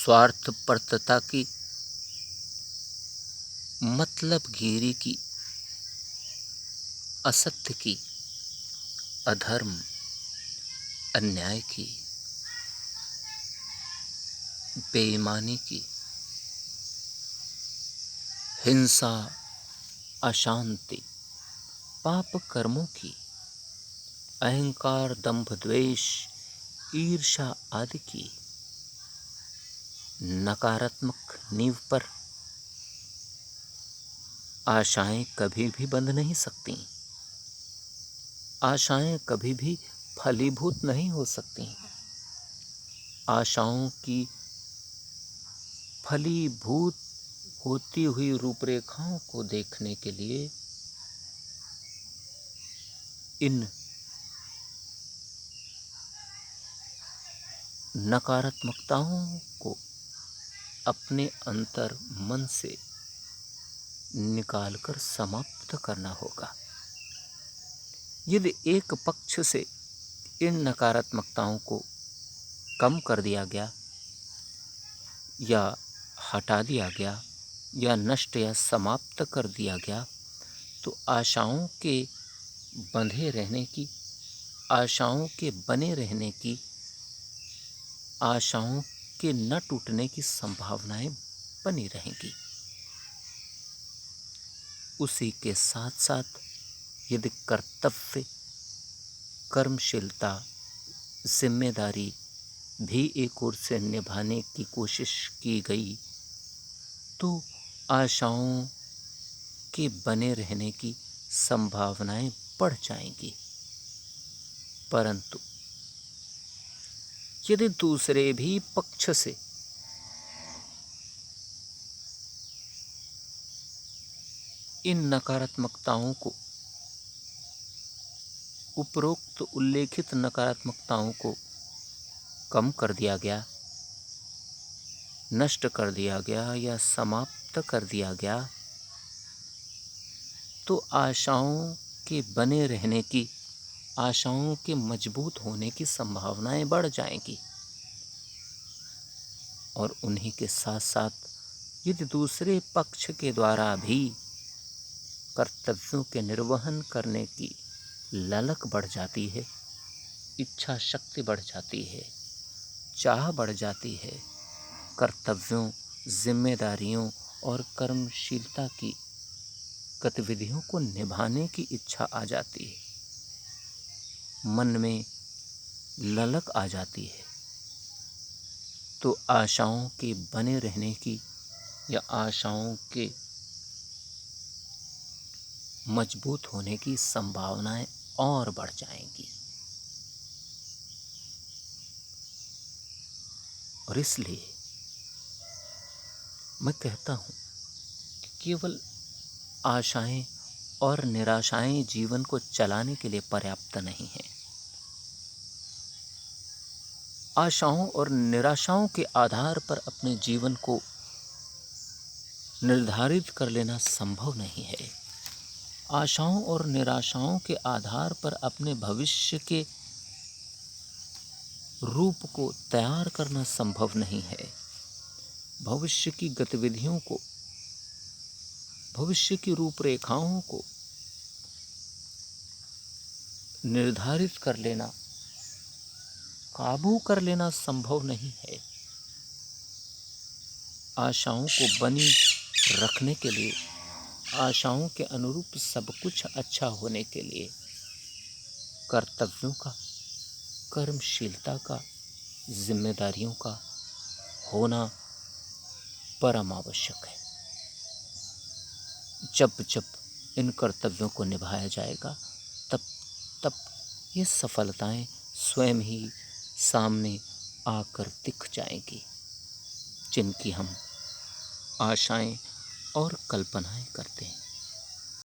स्वार्थपरता की, मतलबगिरी की, असत्य की, अधर्म, अन्याय की, बेईमानी की, हिंसा, अशांति, पाप कर्मों की, अहंकार, दंभ, द्वेष, ईर्ष्या आदि की नकारात्मक नींव पर आशाएं कभी भी बंध नहीं सकती। आशाएं कभी भी फलीभूत नहीं हो सकती। आशाओं की फलीभूत होती हुई रूपरेखाओं को देखने के लिए इन नकारात्मकताओं को अपने अंतर मन से निकालकर समाप्त करना होगा। यदि एक पक्ष से इन नकारात्मकताओं को कम कर दिया गया या हटा दिया गया या नष्ट या समाप्त कर दिया गया, तो आशाओं के बंधे रहने की, आशाओं के बने रहने की, आशाओं के न टूटने की संभावनाएं बनी रहेंगी। उसी के साथ साथ यदि कर्तव्य, कर्मशीलता, जिम्मेदारी भी एक ओर से निभाने की कोशिश की गई, तो आशाओं के बने रहने की संभावनाएं बढ़ जाएंगी। परंतु यदि दूसरे भी पक्ष से इन नकारात्मकताओं को, उपरोक्त उल्लेखित नकारात्मकताओं को कम कर दिया गया, नष्ट कर दिया गया या समाप्त कर दिया गया, तो आशाओं के बने रहने की, आशाओं के मजबूत होने की संभावनाएं बढ़ जाएंगी। और उन्हीं के साथ साथ यदि दूसरे पक्ष के द्वारा भी कर्तव्यों के निर्वहन करने की ललक बढ़ जाती है, इच्छा शक्ति बढ़ जाती है, चाह बढ़ जाती है, कर्तव्यों, जिम्मेदारियों और कर्मशीलता की गतिविधियों को निभाने की इच्छा आ जाती है, मन में ललक आ जाती है, तो आशाओं के बने रहने की या आशाओं के मजबूत होने की संभावनाएं और बढ़ जाएंगी। और इसलिए मैं कहता हूं कि केवल आशाएं और निराशाएं जीवन को चलाने के लिए पर्याप्त नहीं है। आशाओं और निराशाओं के आधार पर अपने जीवन को निर्धारित कर लेना संभव नहीं है। आशाओं और निराशाओं के आधार पर अपने भविष्य के रूप को तैयार करना संभव नहीं है। भविष्य की गतिविधियों को, भविष्य की रूपरेखाओं को निर्धारित कर लेना, काबू कर लेना संभव नहीं है। आशाओं को बनी रखने के लिए, आशाओं के अनुरूप सब कुछ अच्छा होने के लिए कर्तव्यों का, कर्मशीलता का, जिम्मेदारियों का होना परम आवश्यक है। जब जब इन कर्तव्यों को निभाया जाएगा, तब तब ये सफलताएं स्वयं ही सामने आकर दिख जाएंगी, जिनकी हम आशाएं और कल्पनाएं करते हैं।